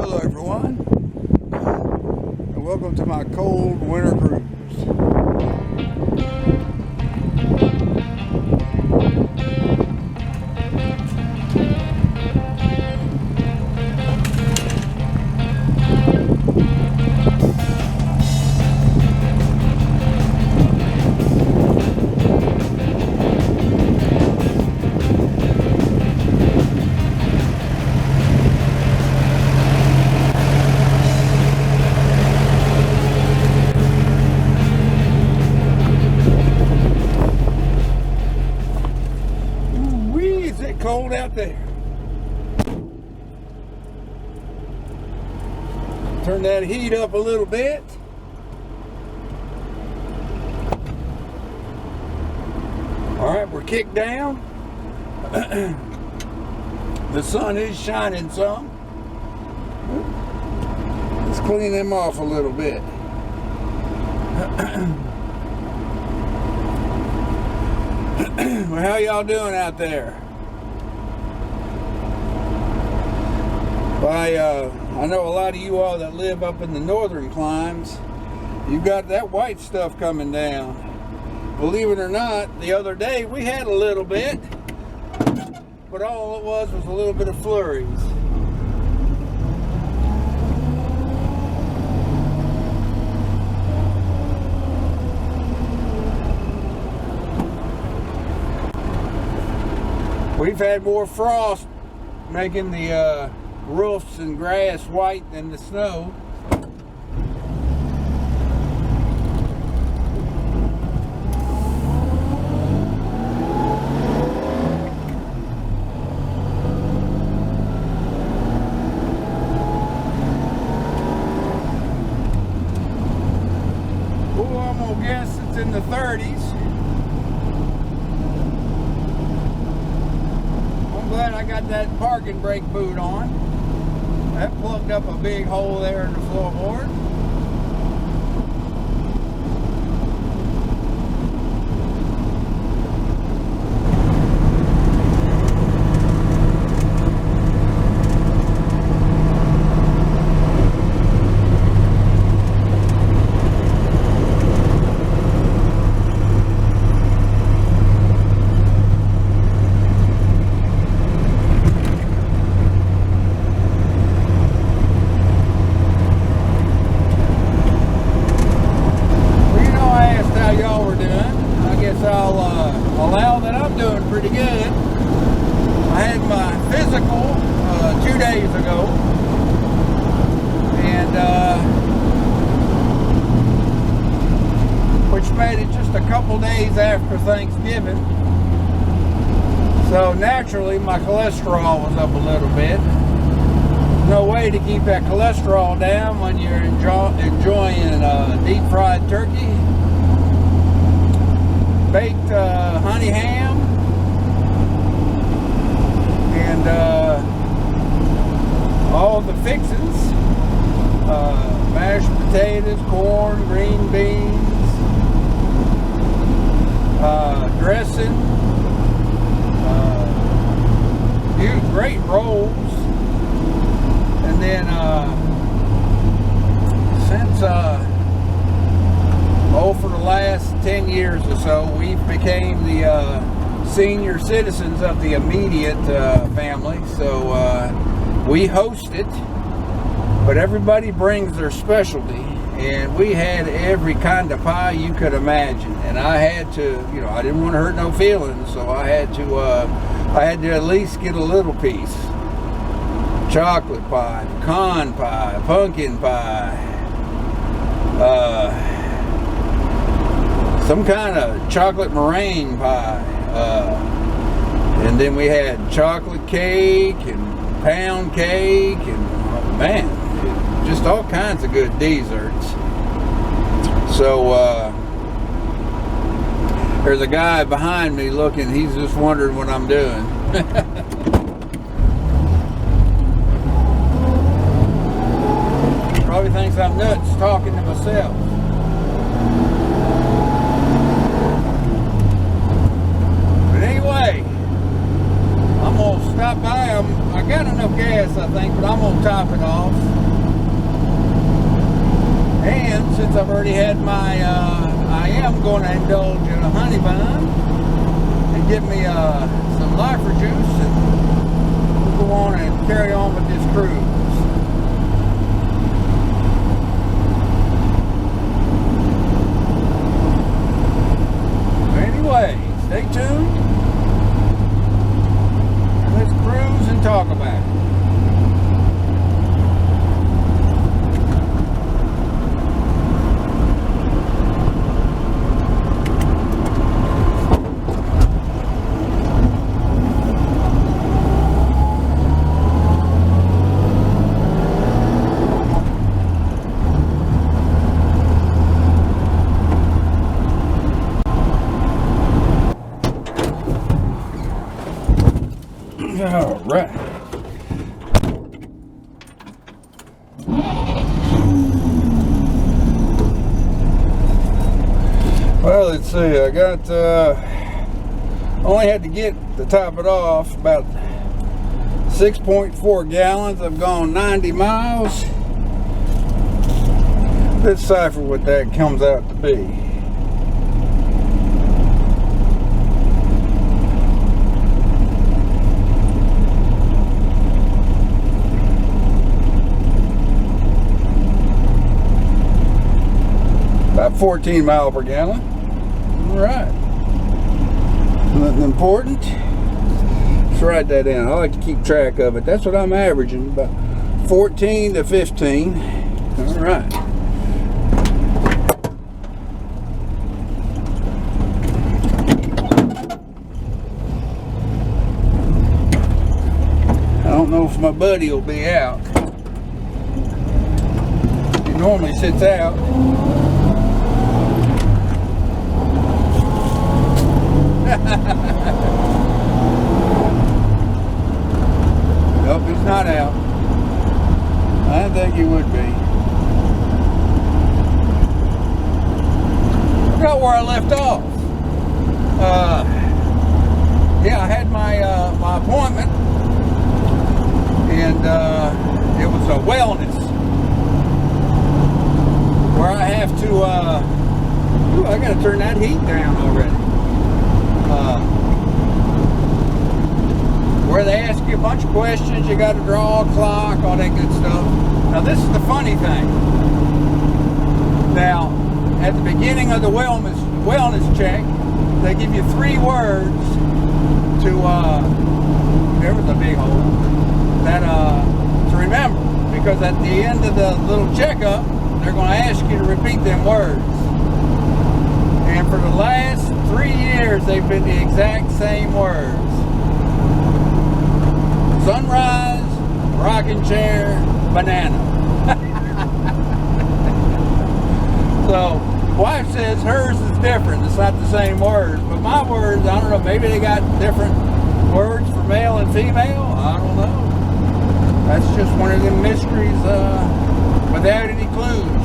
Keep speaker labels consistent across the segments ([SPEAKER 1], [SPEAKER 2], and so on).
[SPEAKER 1] Hello everyone, and welcome to my cold winter cruise. Is it cold out there? Turn that heat up a little bit. All right, we're kicked down. The sun is shining some. Let's clean them off a little bit. Well, how y'all doing out there? I know a lot of you all that live up in the northern climes, you've got that white stuff coming down. Believe it or not, the other day we had a little bit, but all it was a little bit of flurries. We've had more frost making the roofs and grass white than the snow. Oh, I'm gonna guess it's in the 30s. I'm glad I got that parking brake boot on. That plugged up a big hole there in the floorboard. I'll allow that I'm doing pretty good. I had my physical 2 days ago, and which made it just a couple days after Thanksgiving. So naturally my cholesterol was up a little bit. No way to keep that cholesterol down when you're enjoying deep fried turkey, baked honey ham, and all the fixings, mashed potatoes, corn, green beans, dressing, great rolls, and then since for the last 10 years or so, we've became the senior citizens of the immediate family. So we host it, but everybody brings their specialty, and we had every kind of pie you could imagine. And I had to, I didn't want to hurt no feelings, so I had to at least get a little piece. Chocolate pie, pecan pie, pumpkin pie, some kind of chocolate meringue pie, and then we had chocolate cake and pound cake, and oh man, just all kinds of good desserts. So there's a guy behind me looking, he's just wondering what I'm doing. Probably thinks I'm nuts talking to myself. I'm gonna stop by. I got enough gas, I think, but I'm gonna top it off. And since I've already had my, I am going to indulge in a honey bun and get me some lifer juice, and we'll go on and carry on with this cruise. Anyway, stay tuned. Let's cruise and talk about it. All right. Well, let's see. I got only had to get to top it off about 6.4 gallons. I've gone 90 miles. Let's decipher what that comes out to be. About 14 miles per gallon. All right. Nothing important. Let's write that down. I like to keep track of it. That's what I'm averaging, about 14 to 15. All right. I don't know if my buddy will be out. He normally sits out. Nope, he's not out. I didn't think he would be. I forgot where I left off. Yeah, I had my my appointment, and it was a wellness where I have to. Ooh, I got to turn that heat down already. Where they ask you a bunch of questions, you got to draw a clock, all that good stuff. Now this is the funny thing. Now, at the beginning of the wellness check, they give you 3 words to, there was a big hole, that, to remember. Because at the end of the little checkup, they're going to ask you to repeat them words. And for the last 3 years, they've been the exact same words. Sunrise, rocking chair, banana. So, wife says hers is different. It's not the same words. But my words, I don't know, maybe they got different words for male and female. I don't know. That's just one of them mysteries without any clues.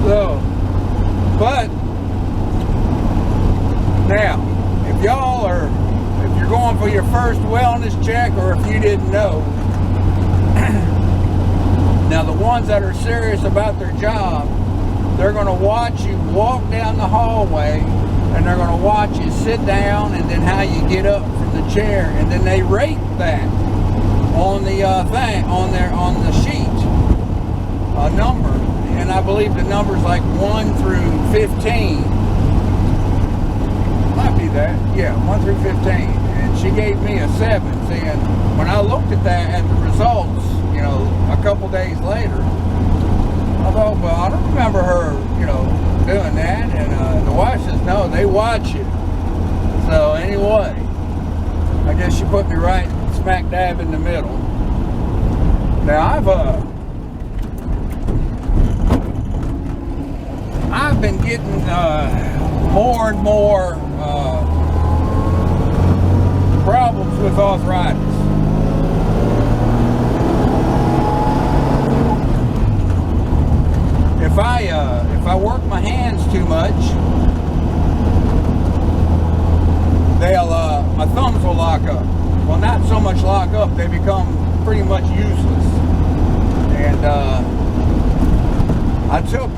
[SPEAKER 1] So, but now, if y'all are, if you're going for your first wellness check, or if you didn't know, now the ones that are serious about their job, they're going to watch you walk down the hallway, and they're going to watch you sit down, and then how you get up from the chair, and then they rate that on the thing on the sheet, a number. And I believe the number's like 1 through 15. Might be that. Yeah, 1 through 15. And she gave me a 7. And when I looked at that, at the results, you know, a couple days later, I thought, well, I don't remember her, you know, doing that. And the wife says, no, they watch you. So anyway, I guess she put me right smack dab in the middle. Now I've been getting more and more problems with arthritis. If I work my hands too much, my thumbs will lock up. Well, not so much lock up; they become pretty much useless. And And I took,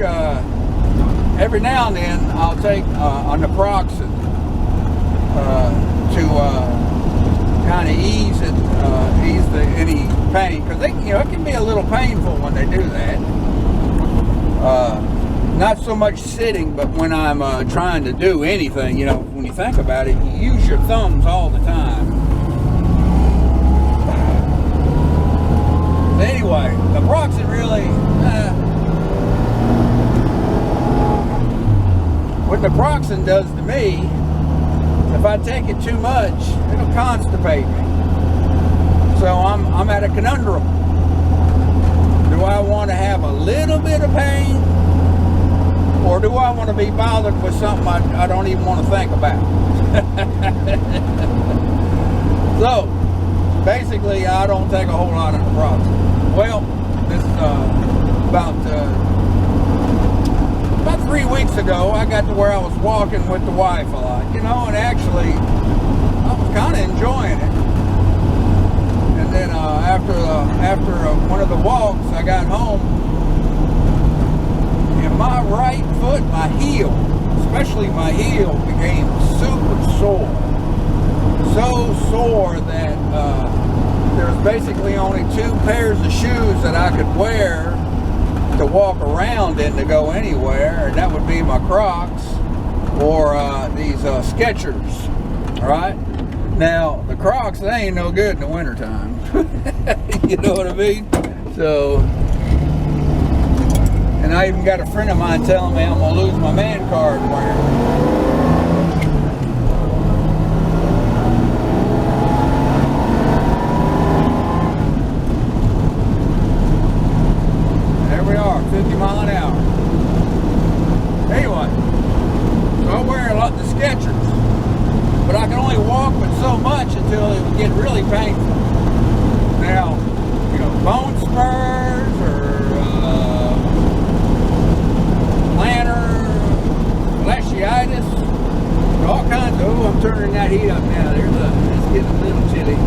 [SPEAKER 1] every now and then, I'll take a naproxen to kind of ease it, ease any pain, because it can be a little painful when they do that. Not so much sitting, but when I'm trying to do anything, when you think about it, you use your thumbs all the time. But anyway, naproxen really, what naproxen does to me, if I take it too much, it'll constipate me. So I'm at a conundrum. Do I want to have a little bit of pain, or do I want to be bothered with something I don't even want to think about? So basically, I don't take a whole lot of naproxen. Well, this about 3 weeks ago, I got to where I was walking with the wife a lot, and actually I was kind of enjoying it. And then after one of the walks, I got home, and my right foot, my heel, especially my heel, became super sore. So sore that there was basically only 2 pairs of shoes that I could wear to walk around in to go anywhere, and that would be my Crocs or these Skechers. All right. Now the Crocs, they ain't no good in the wintertime. You know what I mean? So, and I even got a friend of mine telling me I'm gonna lose my man card wearing them. There we are, 50 mile an hour. Anyway, so I wear a lot of the Skechers, but I can only walk with so much until it would get really painful. Now, bone spurs or plantar fasciitis, all kinds of. Oh, I'm turning that heat up now. It's getting a little chilly,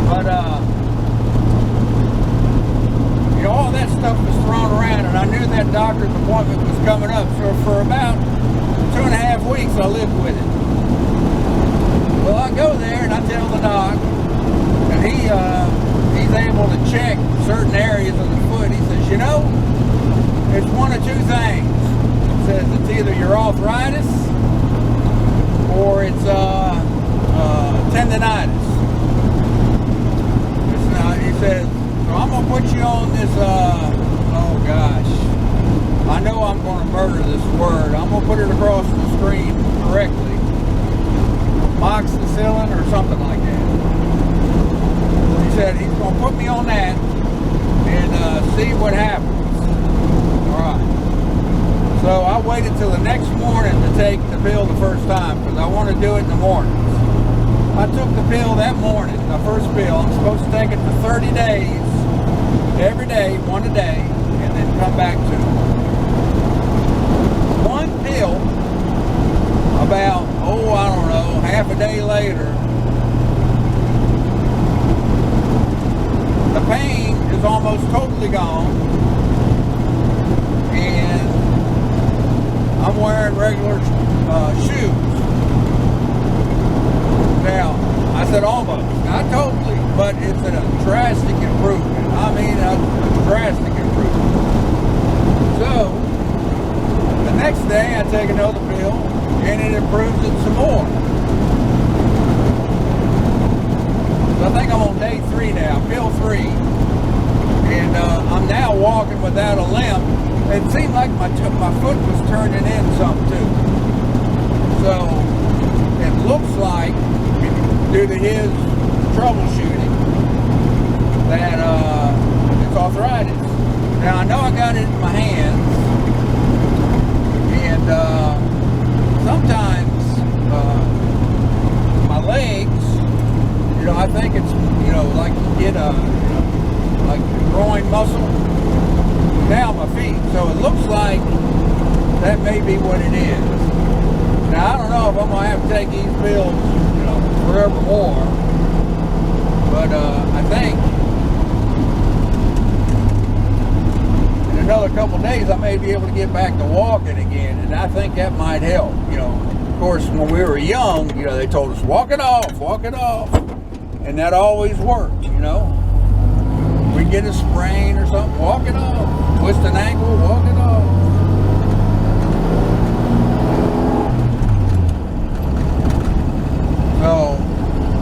[SPEAKER 1] but all that stuff was thrown around, and I knew that doctor's appointment was coming up. So for about 2.5 weeks, I lived with it. Well, I go there and I tell the doc, and he's able to check certain areas of the foot. He says, it's one of 2 things. He says it's either your arthritis or it's tendonitis. He says, so I'm going to put you on this, oh gosh, I know I'm going to murder this word. I'm going to put it across the screen correctly. Moxicillin or something like that. He said he's going to put me on that and see what happens. Alright. So I waited till the next morning to take the pill the first time because I want to do it in the mornings. I took the pill that morning, the first pill. I'm supposed to take it for 30 days, every day, 1 a day, and then come back to it. One pill, about, I don't know, half a day later, the pain is almost totally gone, and I'm wearing regular shoes. Now, I said almost, not totally, but it's a drastic improvement. I mean, a drastic improvement. So, the next day I take another pill, and it improves it some more. So I think I'm on day 3 now, pill 3, and I'm now walking without a limp. It seemed like my foot was turning in some too. So it looks like, due to his troubleshooting, that it's arthritis. Now I know I got it in my hands, and sometimes my legs, I think it's, like you get like the groin muscle down my feet. So it looks like that may be what it is. Now I don't know if I'm gonna have to take these pills, forevermore, but I think couple days, I may be able to get back to walking again, and I think that might help. You know, of course, when we were young, you know, they told us walk it off, and that always worked. You know, we get a sprain or something, walk it off. Twist an ankle, walk it off. So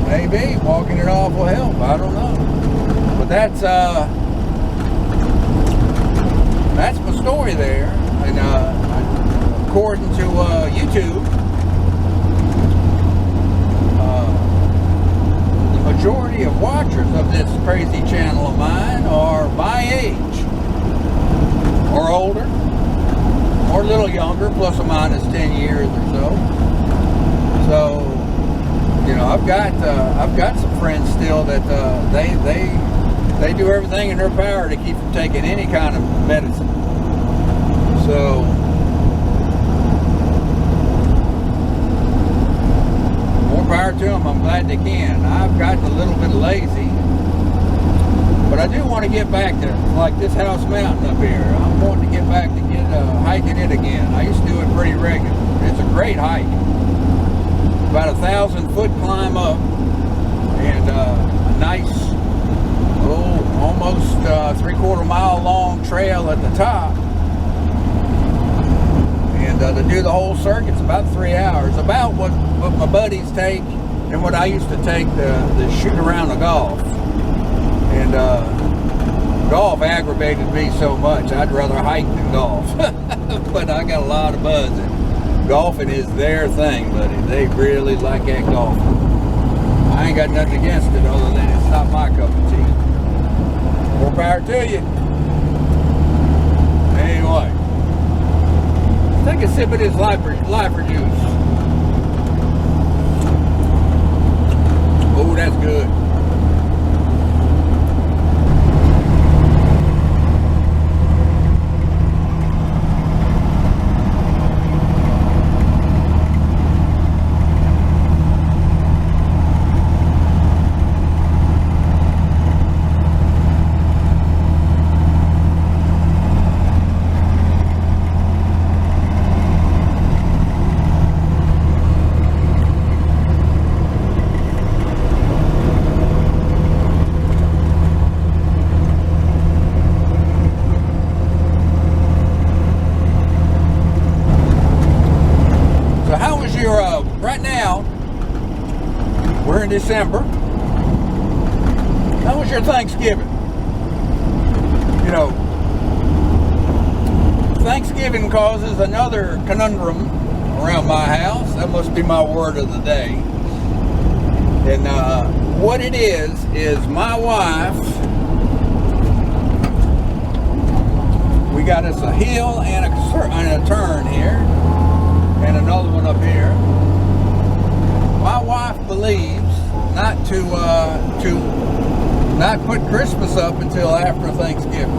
[SPEAKER 1] maybe walking it off will help. I don't know, but that's my story there. And according to YouTube, the majority of watchers of this crazy channel of mine are my age, or older, or a little younger, plus or minus 10 years or so. So, you know, I've got some friends still that they do everything in their power to keep from taking any kind of medicine. So more power to them. I'm glad they can. I've gotten a little bit lazy, but I do want to get back to like this house mountain up here. I'm wanting to get back to get hiking it again. I used to do it pretty regular. It's a great hike. About 1,000-foot climb up, and a nice, almost 3/4 mile long trail at the top. And to do the whole circuit's about 3 hours. About what my buddies take and what I used to take to shoot around the golf. And golf aggravated me so much, I'd rather hike than golf. But I got a lot of buds. Golfing is their thing, buddy. They really like that golf. I ain't got nothing against it other than it's not my cup of tea. More power to you. Anyway, take a sip of this lifer juice. Oh, that's good. Right now, we're in December. How was your Thanksgiving? You know, Thanksgiving causes another conundrum around my house. That must be my word of the day. And what it is my wife, we got us a hill and a turn here, and another one up here. My wife believes not put Christmas up until after Thanksgiving.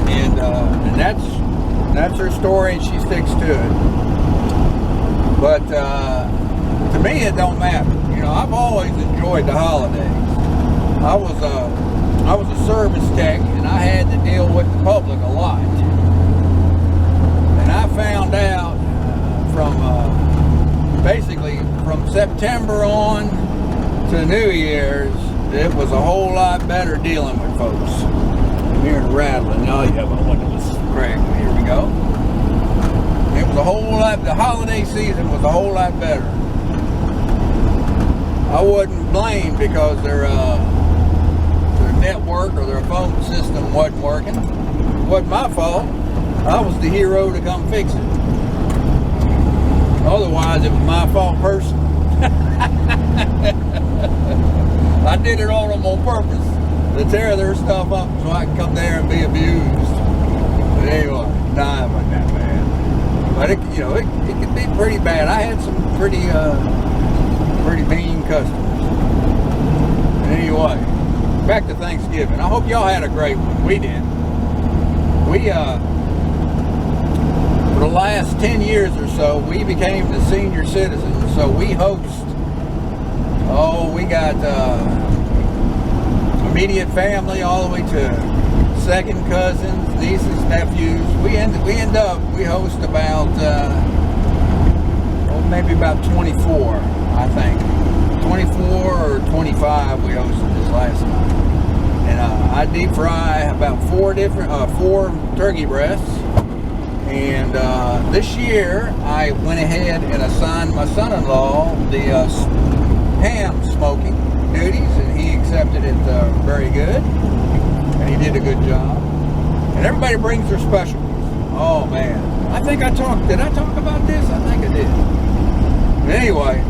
[SPEAKER 1] And that's her story, and she sticks to it. But to me, it don't matter. You know, I've always enjoyed the holidays. I was a service tech, and I had to deal with the public a lot. And I found out basically from September on to New Year's, it was a whole lot better dealing with folks. I'm hearing rattling. Oh yeah, my window was cracked. Here we go. It was a whole lot. The holiday season was a whole lot better. I wasn't blamed because their network or their phone system wasn't working. It wasn't my fault. I was the hero to come fix it. Otherwise, it was my fault personally. I did it on them on purpose to tear their stuff up so I could come there and be abused. But anyway, nah, it wasn't that bad. But it could be pretty bad. I had some pretty mean customers. Anyway, back to Thanksgiving. I hope y'all had a great one. We did. For the last 10 years or so, we became the senior citizens. So we host, we got immediate family all the way to second cousins, nieces, nephews. We host about maybe about 24, I think. 24 or 25 we hosted this last night. And I deep fry about four turkey breasts. And this year I went ahead and assigned my son-in-law the ham smoking duties, and he accepted it very good, and he did a good job. And everybody brings their specialties. Oh man, did I talk about this? I think I did. But anyway,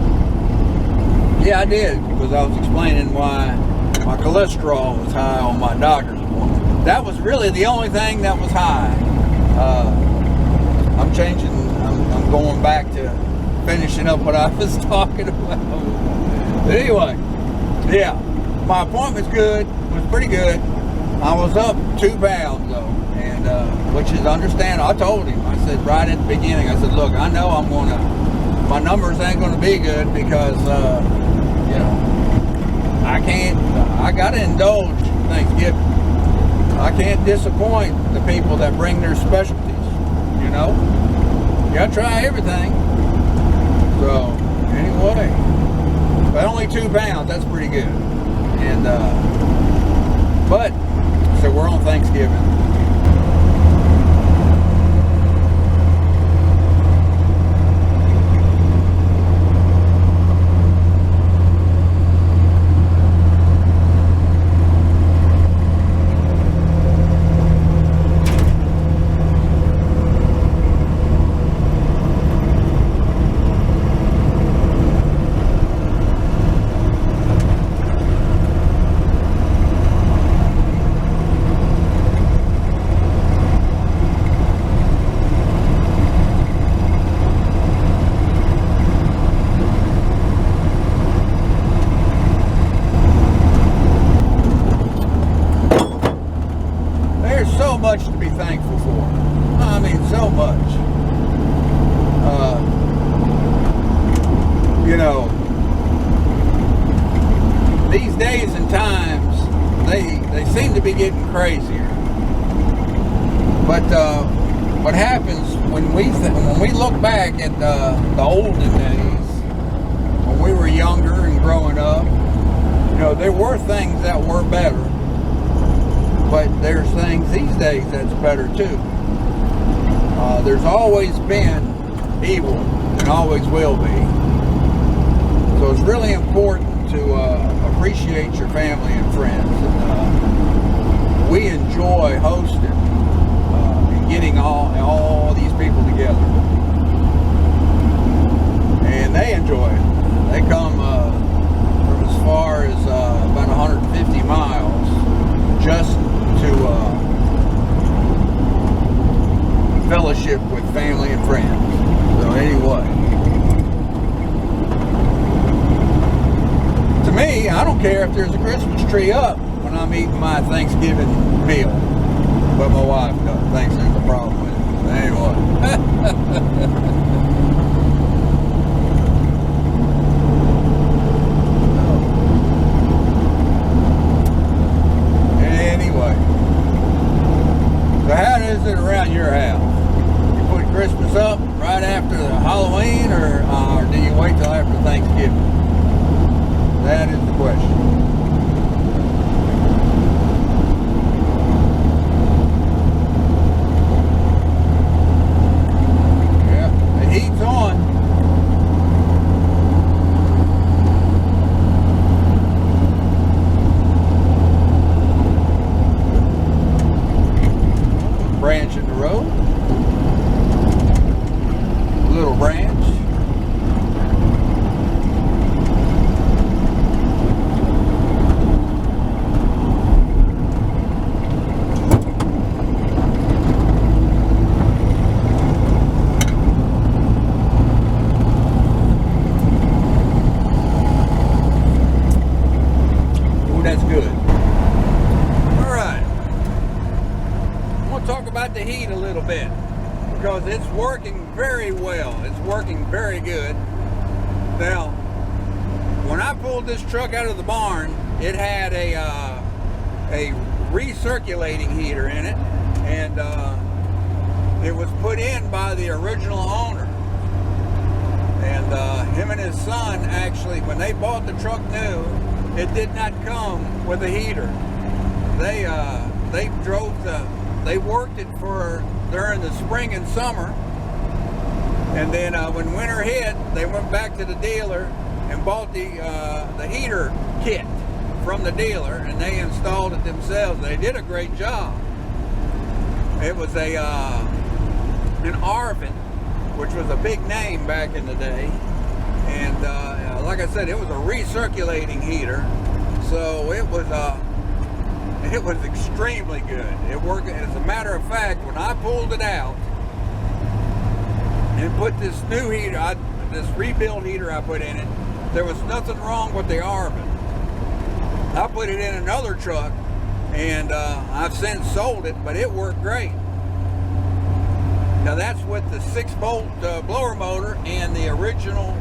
[SPEAKER 1] yeah, I did, because I was explaining why my cholesterol was high on my doctor's appointment. That was really the only thing that was high. I'm going back to finishing up what I was talking about. But anyway, yeah, my appointment's good. It was pretty good. I was up 2 pounds though, and which is understandable. I told him, I said right at the beginning, I said, look, I know my numbers ain't gonna be good because you know, I gotta indulge Thanksgiving. I can't disappoint the people that bring their specialties, you know. You gotta try everything. So anyway, but only 2 pounds, that's pretty good. And but so we're on Thanksgiving. Much to be thankful for. I mean, so much. You know, these days and times, they seem to be getting crazier. But what happens when we look back at the olden days, when we were younger and growing up, you know, there were things that were better. But there's things these days that's better too. There's always been evil and always will be. So it's really important to appreciate your family and friends. And, we enjoy hosting and getting all these people together. And they enjoy it. They come from as far as about 150 miles just to fellowship with family and friends. So anyway, to me, I don't care if there's a Christmas tree up when I'm eating my Thanksgiving meal, but my wife thinks there's a problem with it. But anyway. So how is it around your house? You put Christmas up right after Halloween, or do you wait till after Thanksgiving? That is the question. Yeah, the heat's on. Branch in the road, little branch. Ooh, that's good. All right. Talk about the heat a little bit, because it's working very well. It's working very good. Now, when I pulled this truck out of the barn, it had a a recirculating heater in it, and it was put in by the original owner. And him and his son, actually, when they bought the truck new, it did not come with a heater. They worked it during the spring and summer, and then when winter hit, they went back to the dealer and bought the heater kit from the dealer, and they installed it themselves. They did a great job. It was an Arvin, which was a big name back in the day, and like I said, it was a recirculating heater, so it was extremely good. It worked. As a matter of fact, when I pulled it out and put this new heater, this rebuild heater I put in it, there was nothing wrong with the Arvin. I put it in another truck, and I've since sold it, but it worked great. Now that's with the 6-volt blower motor and the original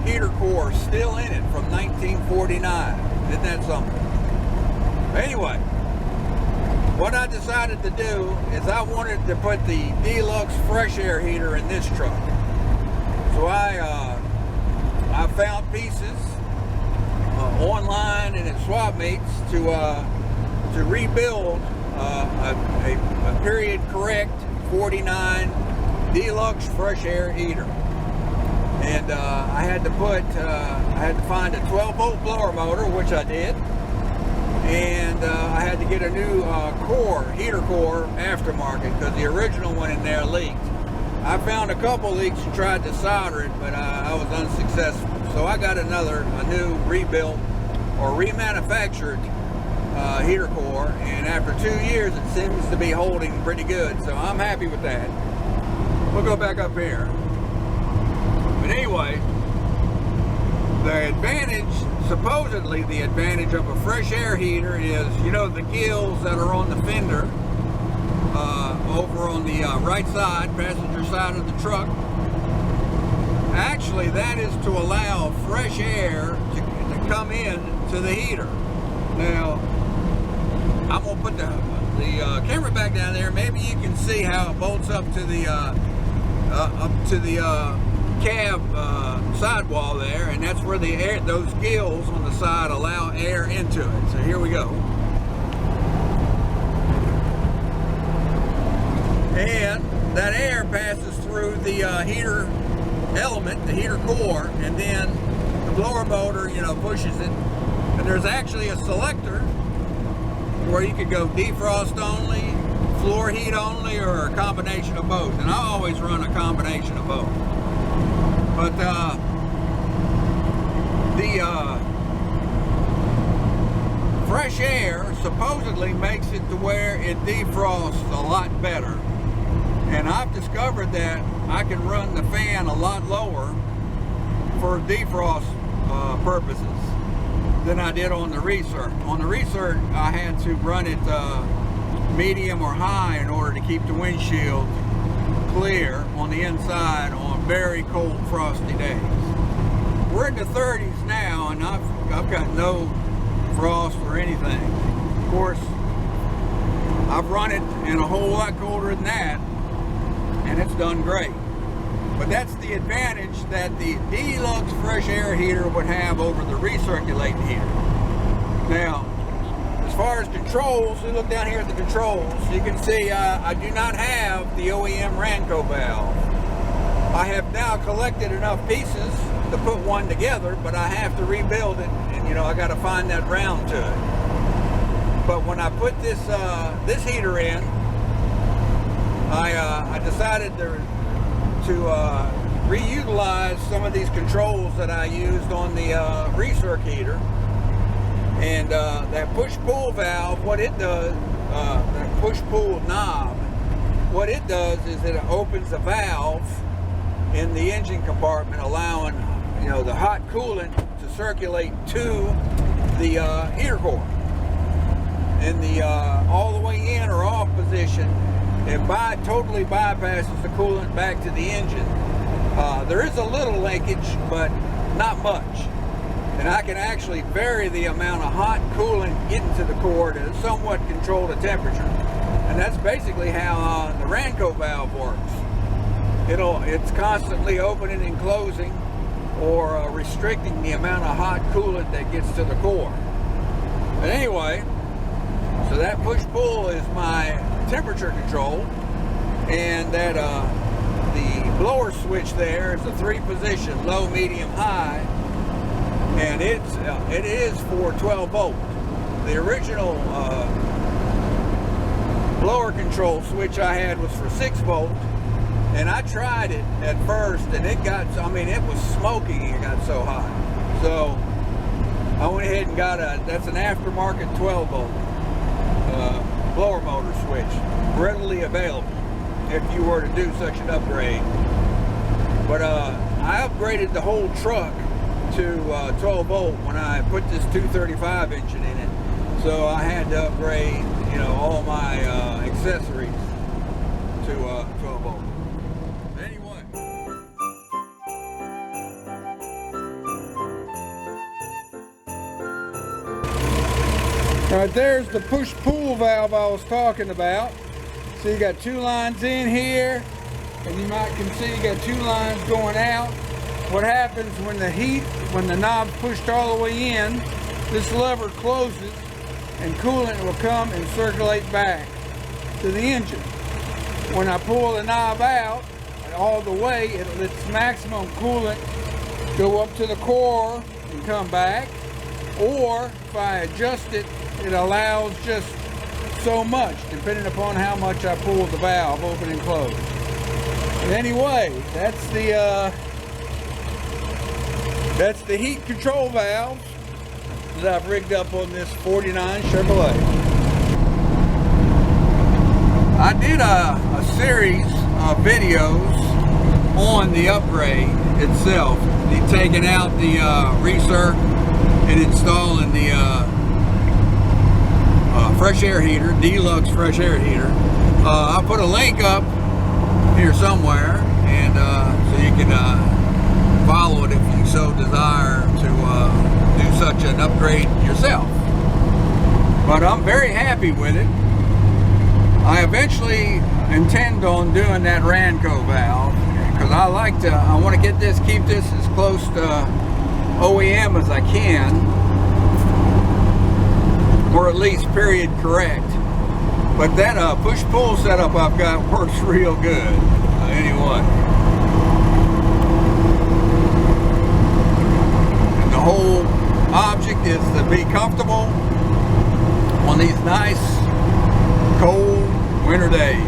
[SPEAKER 1] heater core still in it from 1949. Isn't that something? Anyway, what I decided to do is I wanted to put the deluxe fresh air heater in this truck. So I found pieces online and at swap meets to rebuild a period correct 49 deluxe fresh air heater. And I had to find a 12-volt blower motor, which I did. And I had to get a new heater core aftermarket, because the original one in there leaked. I found a couple leaks and tried to solder it, but I was unsuccessful. So I got a new rebuilt or remanufactured heater core, and after 2 years it seems to be holding pretty good. So I'm happy with that. We'll go back up here. But anyway, the advantage, supposedly the advantage of a fresh air heater is, you know, the gills that are on the fender over on the right side, passenger side of the truck. Actually, that is to allow fresh air to come in to the heater. Now, I'm going to put the camera back down there. Maybe you can see how it bolts up to the cab sidewall there, and that's where the air, those gills on the side, allow air into it. So here we go. And that air passes through the heater element, the heater core, and then the blower motor, you know, pushes it. And there's actually a selector where you could go defrost only, floor heat only, or a combination of both. And I always run a combination of both. But the fresh air supposedly makes it to where it defrosts a lot better. And I've discovered that I can run the fan a lot lower for defrost purposes than I did on the recirc. On the recirc, I had to run it medium or high in order to keep the windshield clear on the inside on very cold, frosty days. We're in the 30s now, and I've got no frost or anything. Of course, I've run it in a whole lot colder than that, and it's done great. But that's the advantage that the deluxe fresh air heater would have over the recirculating heater. Now, as far as controls, we look down here at the controls. You can see I do not have the OEM Ranco valve. I have now collected enough pieces to put one together, but I have to rebuild it, and you know, I got to find that round to it. But when I put this heater in, I decided to reutilize some of these controls that I used on the recirc heater. And that push-pull valve, what it does, that push-pull knob, what it does is it opens a valve in the engine compartment, allowing, you know, the hot coolant to circulate to the heater core. In the all the way in or off position, it totally bypasses the coolant back to the engine. There is a little leakage, but not much. and I can actually vary the amount of hot coolant getting to the core to somewhat control the temperature. And that's basically how the Ranco valve works. It's constantly opening and closing, or restricting the amount of hot coolant that gets to the core. But anyway, so that push-pull is my temperature control, and that the blower switch there is a 3-position, low, medium, high, and it is for 12 volt. The original blower control switch I had was for 6 volt, and I tried it at first, and it was smoking. It got so hot. So I went ahead and got that's an aftermarket 12 volt blower motor switch, readily available if you were to do such an upgrade. But I upgraded the whole truck to 12 volt when I put this 235 engine in it. So I had to upgrade, all my accessories to 12 volt. Anyway. Right there's the push-pull valve I was talking about. So you got 2 lines in here, and you can see you got 2 lines going out. What happens when the knob's pushed all the way in, this lever closes, and coolant will come and circulate back to the engine. When I pull the knob out all the way, it lets maximum coolant go up to the core and come back. Or if I adjust it, it allows just so much, depending upon how much I pull the valve open and close. But anyway, that's the heat control valve that I've rigged up on this 49 Chevrolet. I did a series of videos on the upgrade itself, taking out the recirc and installing the fresh air heater, deluxe fresh air heater. I'll put a link up here somewhere, and so you can follow it if you so desire to do such an upgrade yourself. But I'm very happy with it. I eventually intend on doing that Ranco valve, because I want to keep this as close to OEM as I can, or at least period correct. But that push-pull setup I've got works real good. Anyway. And the whole object is to be comfortable on these nice, cold winter days.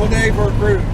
[SPEAKER 1] Day for a cruise.